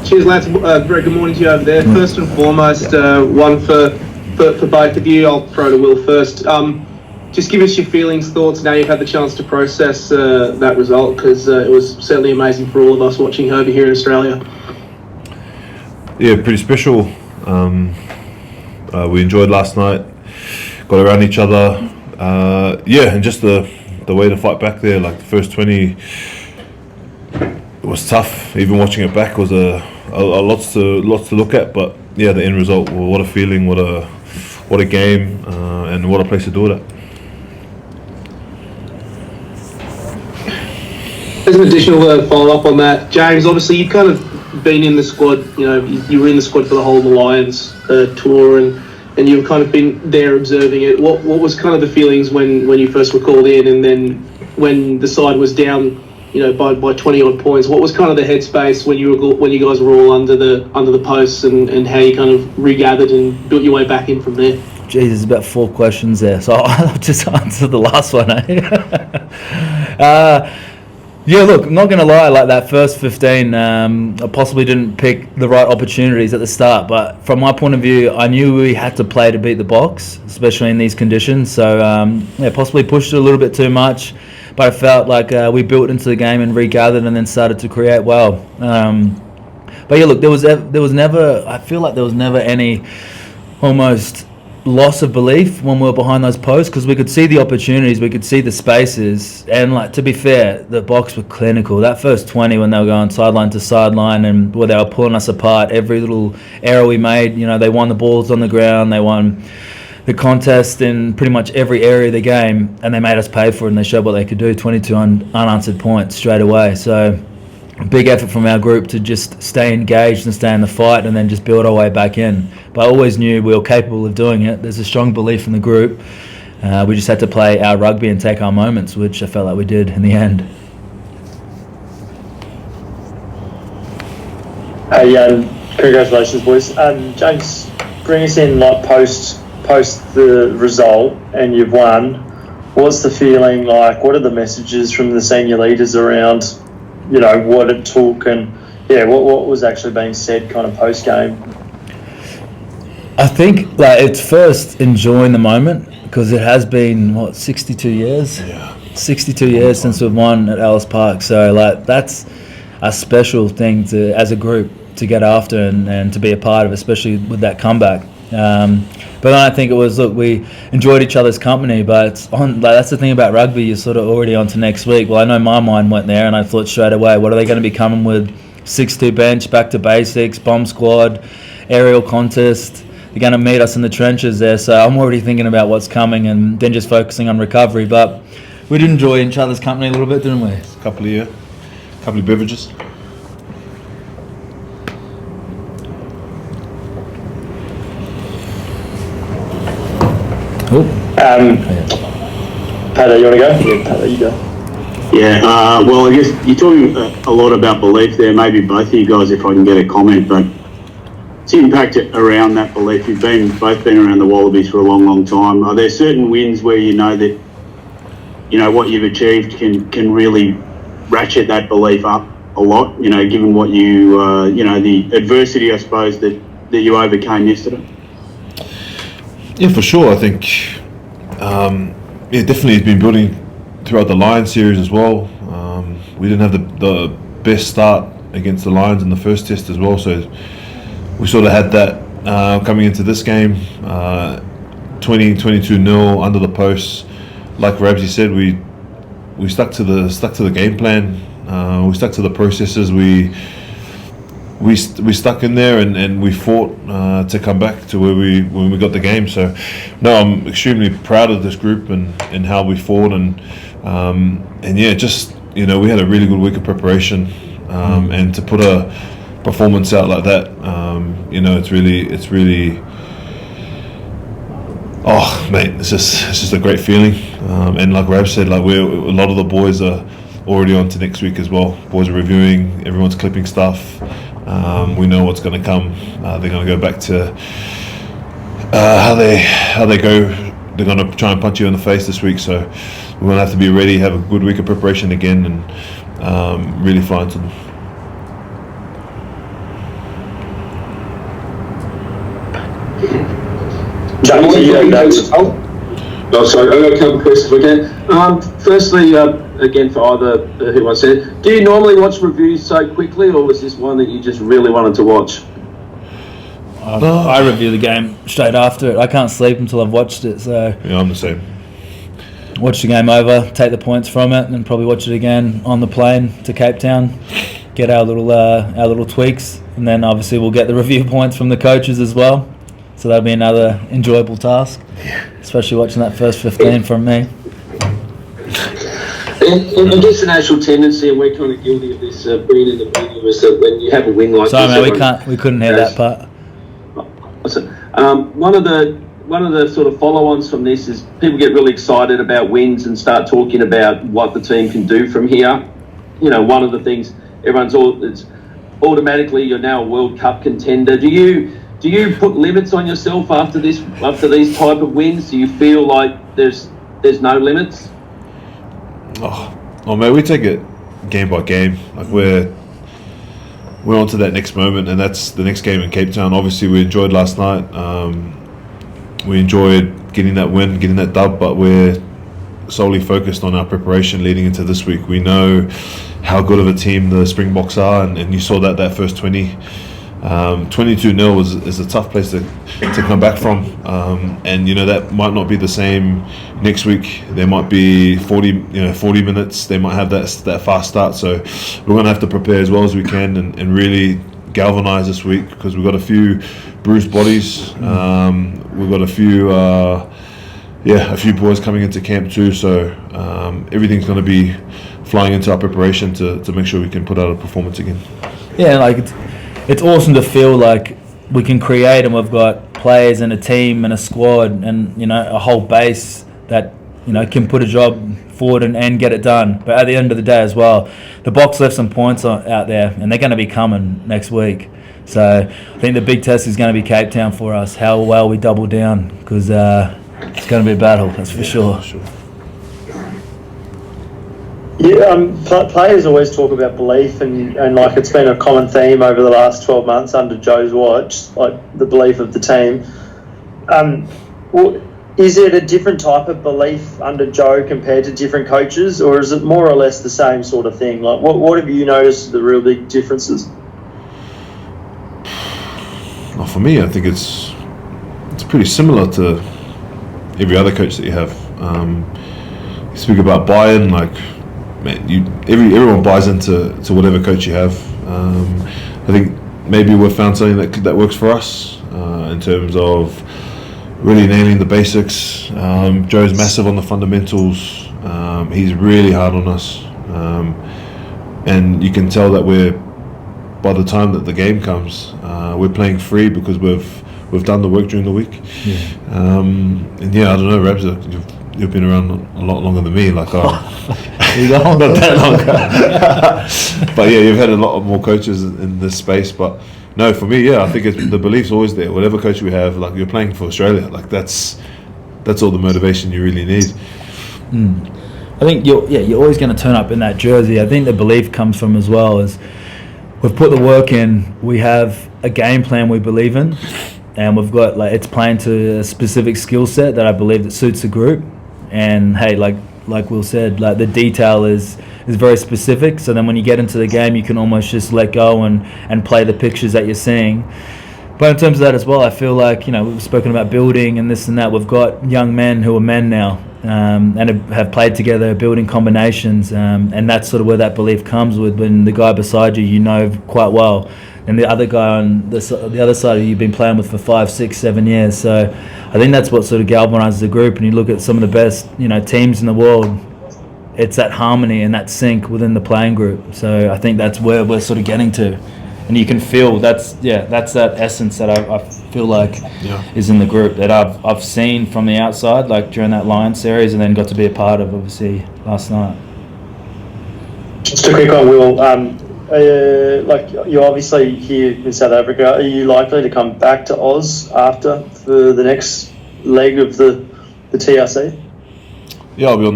Cheers, lads. Very good morning to you over there. First and foremost, one for both of you. I'll throw to Will first. Just give us your feelings, thoughts now you've had the chance to process that result, because it was certainly amazing for all of us watching over here in Australia. Yeah, pretty special. We enjoyed last night, got around each other. And just the way to fight back there, like the first 20, it was tough. Even watching it back was a lots to look at. But yeah, the end result, well, what a feeling, what a game, and what a place to do it at. As an additional follow-up on that, James, obviously you've kind of been in the squad, you were in the squad for the whole of the Lions tour, and you've kind of been there observing it. What was kind of the feelings when you first were called in, and then when the side was down, by 20 odd points? What was kind of the headspace when you guys were all under the posts, and how you kind of regathered and built your way back in from there? Geez, there's about 4 questions there, so I'll just answer the last one. Yeah, look, I'm not going to lie, like that first 15, I possibly didn't pick the right opportunities at the start, but from my point of view, I knew we had to play to beat the Boks, especially in these conditions, so possibly pushed it a little bit too much, but I felt like we built into the game and regathered and then started to create well. But yeah, look, there was never, I feel like there was never any almost loss of belief when we were behind those posts, because we could see the opportunities, we could see the spaces, and like, to be fair, the Boks were clinical. That first 20 when they were going sideline to sideline and where they were pulling us apart, every little error we made, they won the balls on the ground, they won the contest in pretty much every area of the game, and they made us pay for it, and they showed what they could do. 22 unanswered points straight away. So big effort from our group to just stay engaged and stay in the fight, and then just build our way back in. But I always knew we were capable of doing it. There's a strong belief in the group. We just had to play our rugby and take our moments, which I felt like we did in the end. Hey, congratulations, boys. James, bring us in like post the result, and you've won. What's the feeling like? What are the messages from the senior leaders around, what it took, and what was actually being said kind of post game? I think it's first enjoying the moment, because it has been 62 years. Yeah. 62 years since we've won at Ellis Park. So that's a special thing as a group to get after and to be a part of, especially with that comeback. But then I think it was, look, we enjoyed each other's company, but that's the thing about rugby, you're sort of already on to next week. Well, I know my mind went there, and I thought straight away, what are they going to be coming with? 6-2 bench, back to basics, bomb squad, aerial contest. They're going to meet us in the trenches there, so I'm already thinking about what's coming and then just focusing on recovery. But we did enjoy each other's company a little bit, didn't we? A couple of beverages. Pato, you want to go? Yeah, Pato, you go. Yeah, well, I guess you're talking a lot about belief there, maybe both of you guys, if I can get a comment, but it's impact around that belief. You've both been around the Wallabies for a long, long time. Are there certain wins where you know that, what you've achieved can really ratchet that belief up a lot, given what you, the adversity, I suppose, that you overcame yesterday? Yeah, for sure. I think, definitely it's been building throughout the Lions series as well. We didn't have the best start against the Lions in the first test as well, so we sort of had that coming into this game. 22-0 under the posts. Like Rabsy said, we stuck to the game plan. We stuck to the processes. We stuck in there and we fought to come back to when we got the game. So, no, I'm extremely proud of this group and how we fought and yeah, just we had a really good week of preparation and to put a performance out like that, it's really. Oh, mate, it's just a great feeling, and like Rab said, a lot of the boys are already on to next week as well. Boys are reviewing, everyone's clipping stuff. We know what's going to come. They're going to go back to how they go. They're going to try and punch you in the face this week, so we're going to have to be ready, have a good week of preparation again, and really fly into them. James, you have that. Oh, sorry, I've got a couple of questions again. Firstly, again for either who wants it, do you normally watch reviews so quickly, or was this one that you just really wanted to watch? I review the game straight after it. I can't sleep until I've watched it, so Yeah, I'm the same. watch the game over, take the points from it, and then probably watch it again on the plane to Cape Town, get our little tweaks, and then obviously we'll get the review points from the coaches as well. So that'll be another enjoyable task, especially watching that first 15 from me. And I guess the natural tendency, and we're kind of guilty of this, being in the media, is that when you have a win like Sorry, this, man, we couldn't hear that part. One of the sort of follow-ons from this is people get really excited about wins and start talking about what the team can do from here. You know, one of the things it's automatically you're now a World Cup contender. Do you put limits on yourself after these type of wins? Do you feel like there's no limits? Oh man, we take it game by game. Like we're on to that next moment, and that's the next game in Cape Town. Obviously, we enjoyed last night. We enjoyed getting that win, getting that dub, but we're solely focused on our preparation leading into this week. We know how good of a team the Springboks are, and you saw that first 20. 22-0 is a tough place to come back from, and you know that might not be the same next week. There might be 40 minutes. They might have that fast start, so we're going to have to prepare as well as we can and really galvanize this week, because we've got a few bruised bodies. We've got a few boys coming into camp too, so everything's going to be flying into our preparation to make sure we can put out a performance again. Yeah, like it's awesome to feel like we can create, and we've got players and a team and a squad and a whole base that can put a job forward and get it done. But at the end of the day as well, the Boks left some points out there, and they're going to be coming next week. So I think the big test is going to be Cape Town for us, how well we double down, because it's going to be a battle, that's for sure. Yeah, players always talk about belief, and like it's been a common theme over the last 12 months under Joe's watch, like the belief of the team. Is it a different type of belief under Joe compared to different coaches, or is it more or less the same sort of thing? Like, what have you noticed the real big differences? Well, for me, I think it's pretty similar to every other coach that you have. You speak about buy-in, like, man, everyone buys into whatever coach you have. I think maybe we've found something that works for us in terms of really nailing the basics. Joe's massive on the fundamentals. He's really hard on us, and you can tell that by the time that the game comes, we're playing free because we've done the work during the week. And I don't know, Rabs, you've been around a lot longer than me. Like, not that long. But yeah, you've had a lot more coaches in this space. But no, for me, I think the belief's always there. Whatever coach we have, like, you're playing for Australia. Like, that's all the motivation you really need. I think you're always going to turn up in that jersey. I think the belief comes from as well as we've put the work in. We have a game plan we believe in, and we've got it's playing to a specific skill set that I believe that suits the group. And hey, like Will said, like the detail is very specific. So then when you get into the game, you can almost just let go and play the pictures that you're seeing. But in terms of that as well, I feel like we've spoken about building and this and that. We've got young men who are men now, and have played together, building combinations, and that's sort of where that belief comes with when the guy beside you quite well, and the other guy on the other side you've been playing with for 5, 6, 7 years. So I think that's what sort of galvanizes the group. And you look at some of the best teams in the world, it's that harmony and that sync within the playing group. So I think that's where we're sort of getting to, and you can feel that's that essence that I feel like is in the group that I've seen from the outside, like during that Lions series, and then got to be a part of obviously last night. Just a quick one, Will. Like, you're obviously here in South Africa. Are you likely to come back to Oz after for the next leg of the TRC? Yeah, I'll be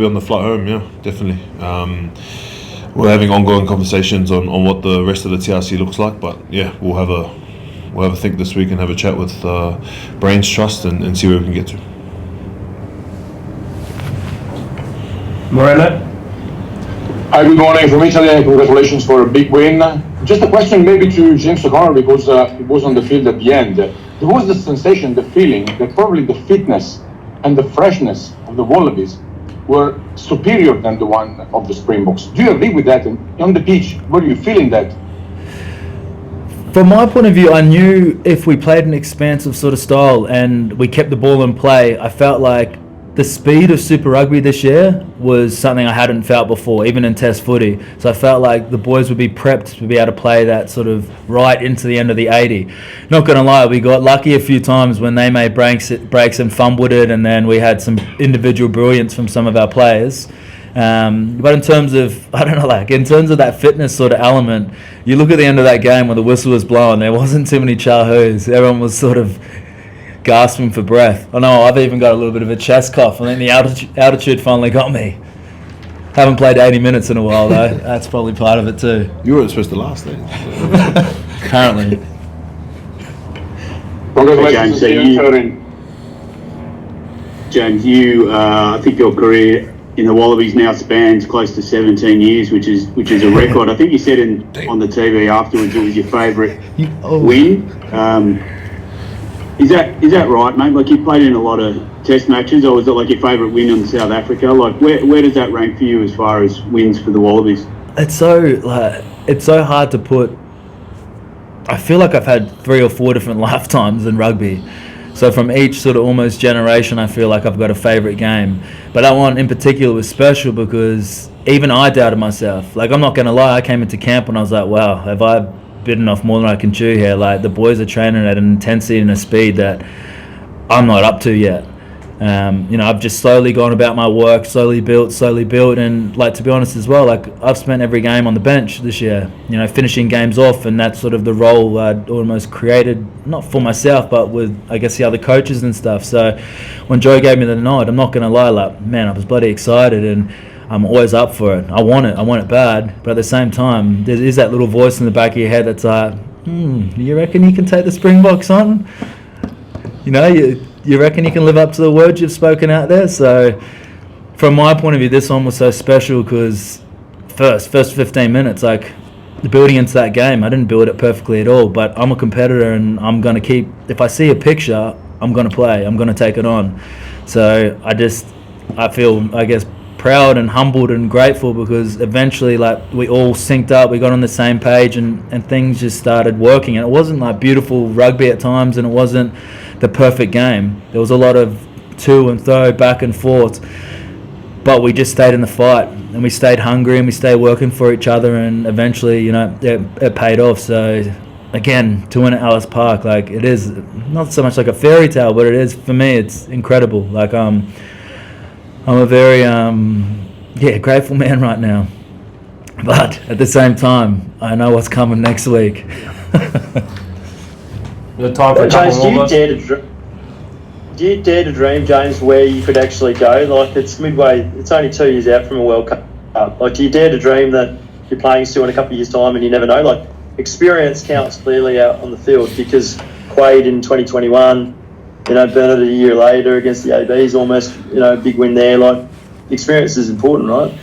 on the flight home. Yeah, definitely. We're having ongoing conversations on what the rest of the TRC looks like, but yeah, we'll have we'll have a think this week and have a chat with Brains Trust and see where we can get to. Morena? Hi, good morning from Italy, and congratulations for a big win. Just a question maybe to James O'Connor, because he was on the field at the end. There was the sensation, the feeling that probably the fitness and the freshness of the Wallabies were superior than the one of the Springboks. Do you agree with that? And on the pitch, were you feeling that? From my point of view, I knew if we played an expansive sort of style and we kept the ball in play, I felt like the speed of Super Rugby this year was something I hadn't felt before, even in Test footy. So I felt like the boys would be prepped to be able to play that sort of right into the end of the 80. Not going to lie, we got lucky a few times when they made breaks and fumbled it, and then we had some individual brilliance from some of our players. But in terms of, I don't know, like in terms of that fitness sort of element, you look at the end of that game when the whistle was blowing, there wasn't too many chahoos. Everyone was sort of gasping for breath. I know I've even got a little bit of a chest cough. I think the altitude finally got me. Haven't played 80 minutes in a while though. That's probably part of it too. You weren't supposed to last then. Currently. Congratulations, James, you I think your career in the Wallabies now spans close to 17 years, which is a record. I think you said on the TV afterwards it was your favourite win. Is that right, mate? Like, you played in a lot of Test matches, or was it like your favourite win on South Africa? Like, where does that rank for you as far as wins for the Wallabies? It's so hard to put. I feel like I've had 3 or 4 different lifetimes in rugby. So from each sort of almost generation, I feel like I've got a favourite game. But that one in particular was special because even I doubted myself. Like, I'm not going to lie, I came into camp and I was like, wow, have I bitten off more than I can chew here? Like, the boys are training at an intensity and a speed that I'm not up to yet. I've just slowly gone about my work, slowly built, and like, to be honest as well, like, I've spent every game on the bench this year, finishing games off, and that's sort of the role I'd almost created, not for myself, but with, I guess, the other coaches and stuff. So when Joe gave me the nod, I'm not going to lie, like, man, I was bloody excited, and I'm always up for it. I want it bad, but at the same time, there is that little voice in the back of your head that's like, you reckon you can take the Springboks on? You reckon you can live up to the words you've spoken out there? So from my point of view, this one was so special because first 15 minutes, like, the building into that game, I didn't build it perfectly at all, but I'm a competitor and I'm going to keep, if I see a picture, I'm going to play, I'm going to take it on. So I feel, I guess, proud and humbled and grateful because eventually, like, we all synced up, we got on the same page, and things just started working. And it wasn't like beautiful rugby at times, and it wasn't the perfect game. There was a lot of to and fro, back and forth, but we just stayed in the fight and we stayed hungry and we stayed working for each other, and eventually, it paid off. So again, to win at Alice Park, like, it is not so much like a fairy tale, but it is, for me, it's incredible. Like, I'm a very grateful man right now, but at the same time, I know what's coming next week. The time for James, do you dare to dream, James, where you could actually go? Like, it's midway, it's only 2 years out from a World Cup. Like, do you dare to dream that you're playing still in a couple of years' time, and you never know? Like, experience counts clearly out on the field, because Quaid in 2021, Bernard a year later against the ABs, almost, a big win there. Like, experience is important, right?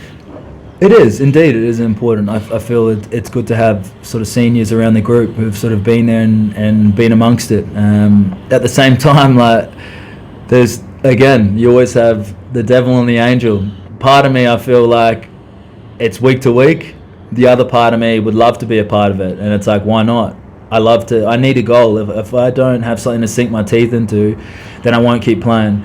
It is, indeed, it is important. I feel it's good to have sort of seniors around the group who've sort of been there and been amongst it. At the same time, like, there's, again, you always have the devil and the angel. Part of me, I feel like it's week to week. The other part of me would love to be a part of it, and it's like, why not? I need a goal. If I don't have something to sink my teeth into, then I won't keep playing.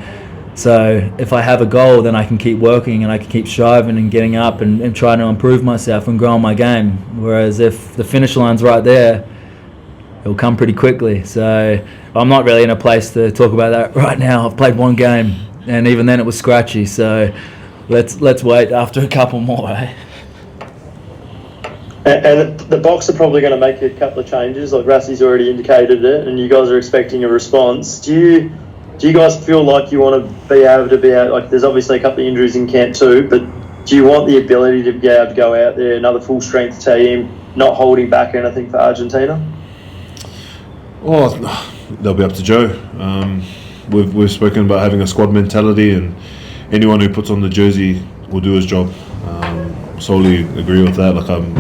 So if I have a goal, then I can keep working and I can keep striving and getting up and trying to improve myself and grow my game. Whereas if the finish line's right there, it'll come pretty quickly. So I'm not really in a place to talk about that right now. I've played one game, and even then it was scratchy. So let's wait after a couple more, eh? And the Boks are probably going to make a couple of changes, like Rassie's already indicated it, and you guys are expecting a response. Do you guys feel like you want to be able to be out? Like, there's obviously a couple of injuries in camp too, but do you want the ability to be able to go out there, another full strength team, not holding back anything for Argentina? Oh, they'll be up to Joe. We've spoken about having a squad mentality, and anyone who puts on the jersey will do his job. Solely agree with that. Like I'm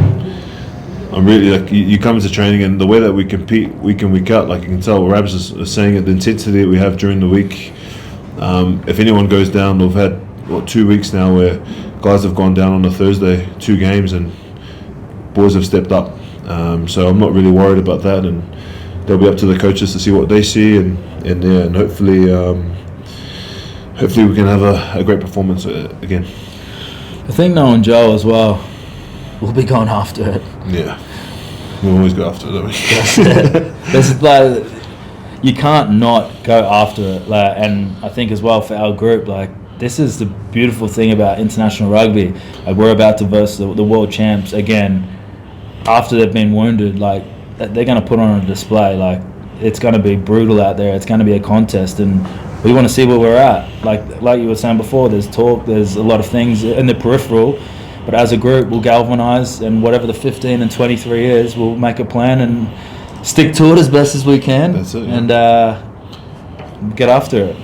really like you come to training, and the way that we compete week in, week out, like you can tell what Rabs is saying, it, the intensity that we have during the week. If anyone goes down, we've had 2 weeks now where guys have gone down on a Thursday, 2 games, and boys have stepped up. So I'm not really worried about that, and they'll be up to the coaches to see what they see, and hopefully we can have a great performance again. I think knowing Joe as well, we'll be going after it. Yeah, we always go after it, don't we? There's like, you can't not go after it. Like, and I think as well for our group, like, this is the beautiful thing about international rugby. Like, we're about to verse the world champs again after they've been wounded. Like, they're going to put on a display. Like, it's going to be brutal out there. It's going to be a contest, and we want to see where we're at. Like you were saying before, there's talk, there's a lot of things in the peripheral, but as a group, we'll galvanise, and whatever the 15 and 23 is, we'll make a plan and stick to it as best as we can. That's it, yeah. And get after it.